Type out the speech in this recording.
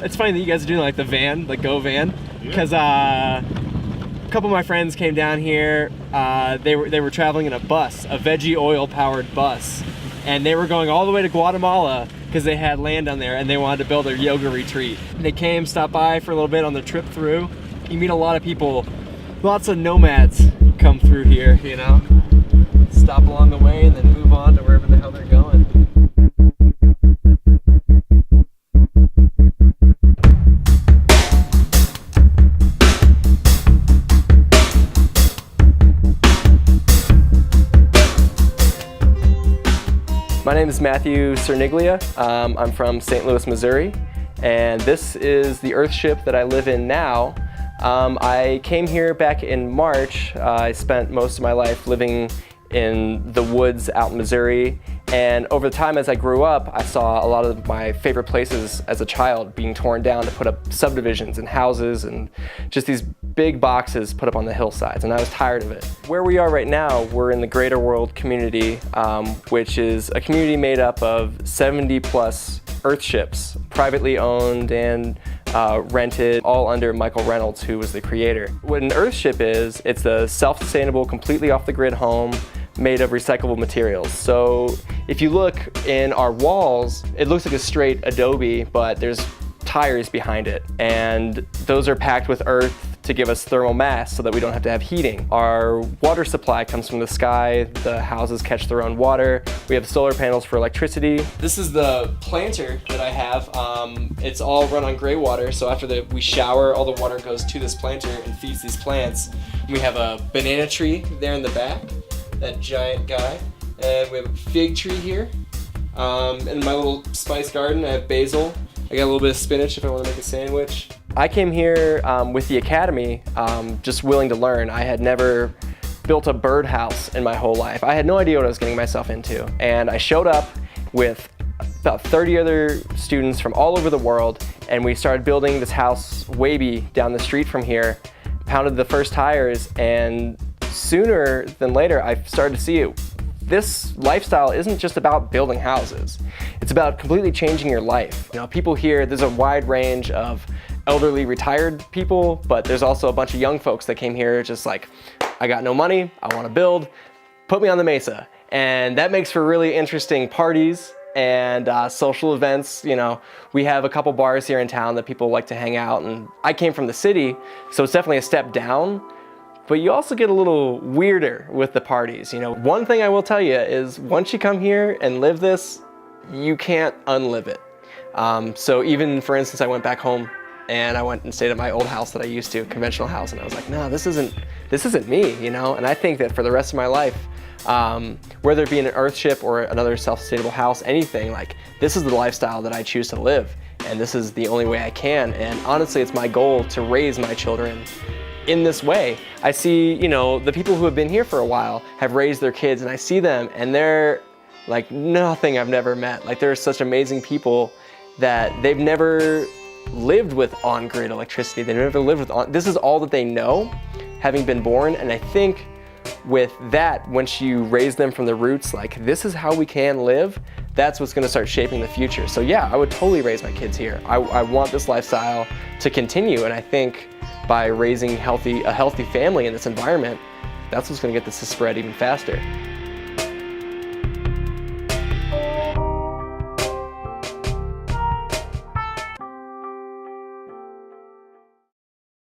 It's funny that you guys are doing like the van, like Go van, because a couple of my friends came down here. They were traveling in a bus, a veggie oil powered bus, and they were going all the way to Guatemala because they had land down there and they wanted to build a yoga retreat. They came, stopped by for a little bit on their trip through. You meet a lot of people, lots of nomads come through here, you know, stop along the way and then move on to wherever the hell they're going. My name is Matthew Cerniglia. I'm from St. Louis, Missouri, and this is the Earthship that I live in now. I came here back in March. I spent most of my life living in the woods out in Missouri, and over the time as I grew up, I saw a lot of my favorite places as a child being torn down to put up subdivisions and houses and just these big boxes put up on the hillsides, and I was tired of it. Where we are right now, we're in the Greater World community, which is a community made up of 70 plus Earthships, privately owned and rented, all under Michael Reynolds, who was the creator. What an Earthship is, it's a self-sustainable, completely off-the-grid home made of recyclable materials. So if you look in our walls, it looks like a straight adobe, but there's tires behind it, and those are packed with earth to give us thermal mass so that we don't have to have heating. Our water supply comes from the sky, the houses catch their own water, we have solar panels for electricity. This is the planter that I have. It's all run on gray water, so after we shower, all the water goes to this planter and feeds these plants. We have a banana tree there in the back, that giant guy, and we have a fig tree here. In my little spice garden, I have basil. I got a little bit of spinach if I want to make a sandwich. I came here with the academy, just willing to learn. I had never built a birdhouse in my whole life. I had no idea what I was getting myself into. And I showed up with about 30 other students from all over the world, and we started building this house way down the street from here, pounded the first tires, and sooner than later I started to see it. This lifestyle isn't just about building houses. It's about completely changing your life. You know, people here, there's a wide range of elderly retired people, but there's also a bunch of young folks that came here just like, I got no money, I want to build, put me on the mesa. And that makes for really interesting parties and social events. You know, we have a couple bars here in town that people like to hang out, and I came from the city, so it's definitely a step down. But you also get a little weirder with the parties. You know, one thing I will tell you is once you come here and live this, you can't unlive it. So even, for instance, I went back home and I went and stayed at my old house that I used to, conventional house, and I was like, no, this isn't me, you know? And I think that for the rest of my life, whether it be in an Earthship or another self-sustainable house, anything, like, this is the lifestyle that I choose to live, and this is the only way I can. And honestly, it's my goal to raise my children in this way. I see, you know, the people who have been here for a while have raised their kids, and I see them and they're like nothing I've never met. Like, they're such amazing people that they've never lived with on-grid electricity. They've never lived with this is all that they know, having been born. And I think with that, once you raise them from the roots, like, this is how we can live, that's what's gonna start shaping the future. So yeah, I would totally raise my kids here. I want this lifestyle to continue, and I think by raising a healthy family in this environment, that's what's gonna get this to spread even faster.